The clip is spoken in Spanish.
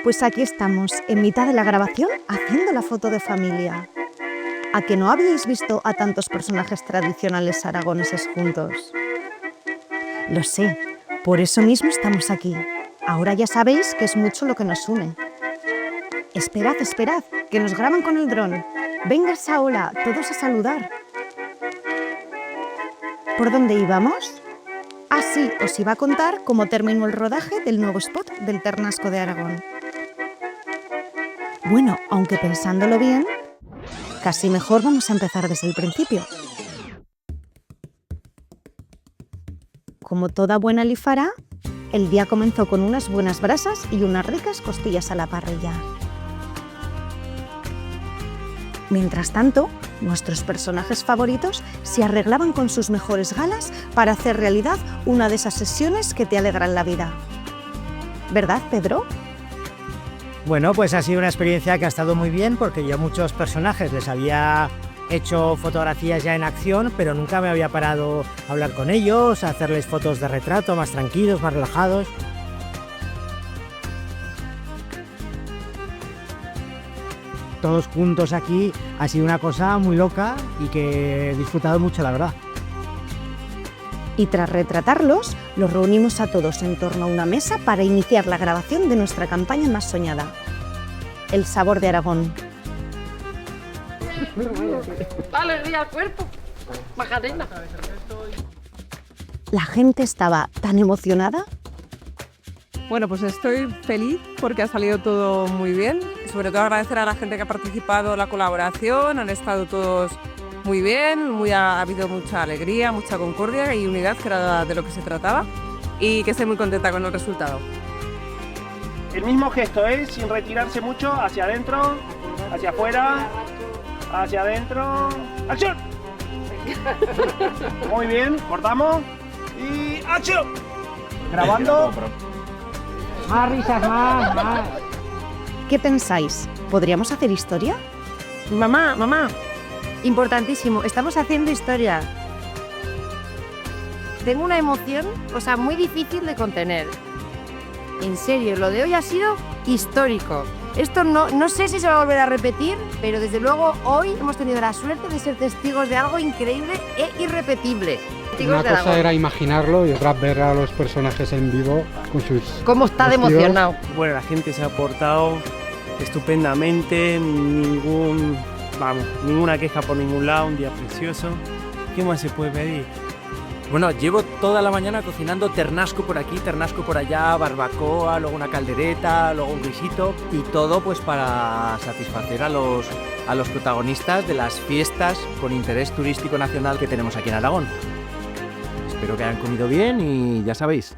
Pues aquí estamos, en mitad de la grabación, haciendo la foto de familia. ¿A que no habíais visto a tantos personajes tradicionales aragoneses juntos? Lo sé, por eso mismo estamos aquí. Ahora ya sabéis que es mucho lo que nos une. Esperad, que nos graban con el dron. Venga, Saola, todos a saludar. ¿Por dónde íbamos? Ah, sí, os iba a contar cómo terminó el rodaje del nuevo spot del Ternasco de Aragón. Bueno, aunque pensándolo bien, casi mejor vamos a empezar desde el principio. Como toda buena lifara, el día comenzó con unas buenas brasas y unas ricas costillas a la parrilla. Mientras tanto, nuestros personajes favoritos se arreglaban con sus mejores galas para hacer realidad una de esas sesiones que te alegran la vida. ¿Verdad, Pedro? Bueno, pues ha sido una experiencia que ha estado muy bien porque yo a muchos personajes les había hecho fotografías ya en acción, pero nunca me había parado a hablar con ellos, a hacerles fotos de retrato más tranquilos, más relajados. Todos juntos aquí ha sido una cosa muy loca y que he disfrutado mucho, la verdad. Y tras retratarlos, los reunimos a todos en torno a una mesa para iniciar la grabación de nuestra campaña más soñada, El sabor de Aragón. Dale alegría al cuerpo, Macarena. La gente estaba tan emocionada. Bueno, pues estoy feliz porque ha salido todo muy bien. Sobre todo agradecer a la gente que ha participado en la colaboración, han estado todos muy bien, ha habido mucha alegría, mucha concordia y unidad, que era de lo que se trataba, y que estoy muy contenta con el resultado. El mismo gesto, sin retirarse mucho, hacia adentro, hacia afuera, hacia adentro. ¡Acción! Muy bien, cortamos y ¡acción! Grabando. Más risas, más. ¿Qué pensáis? ¿Podríamos hacer historia? Mamá, importantísimo, estamos haciendo historia. Tengo una emoción, muy difícil de contener. En serio, lo de hoy ha sido histórico. Esto no sé si se va a volver a repetir, pero desde luego hoy hemos tenido la suerte de ser testigos de algo increíble e irrepetible. Una cosa era imaginarlo y otra ver a los personajes en vivo con sus ¿Cómo está de emocionado? Bueno, la gente se ha portado estupendamente, ninguna queja por ningún lado, un día precioso. ¿Qué más se puede pedir? Bueno, llevo toda la mañana cocinando ternasco por aquí, ternasco por allá, barbacoa, luego una caldereta, luego un guisito y todo pues para satisfacer a los protagonistas de las fiestas con interés turístico nacional que tenemos aquí en Aragón. Espero que hayan comido bien y ya sabéis,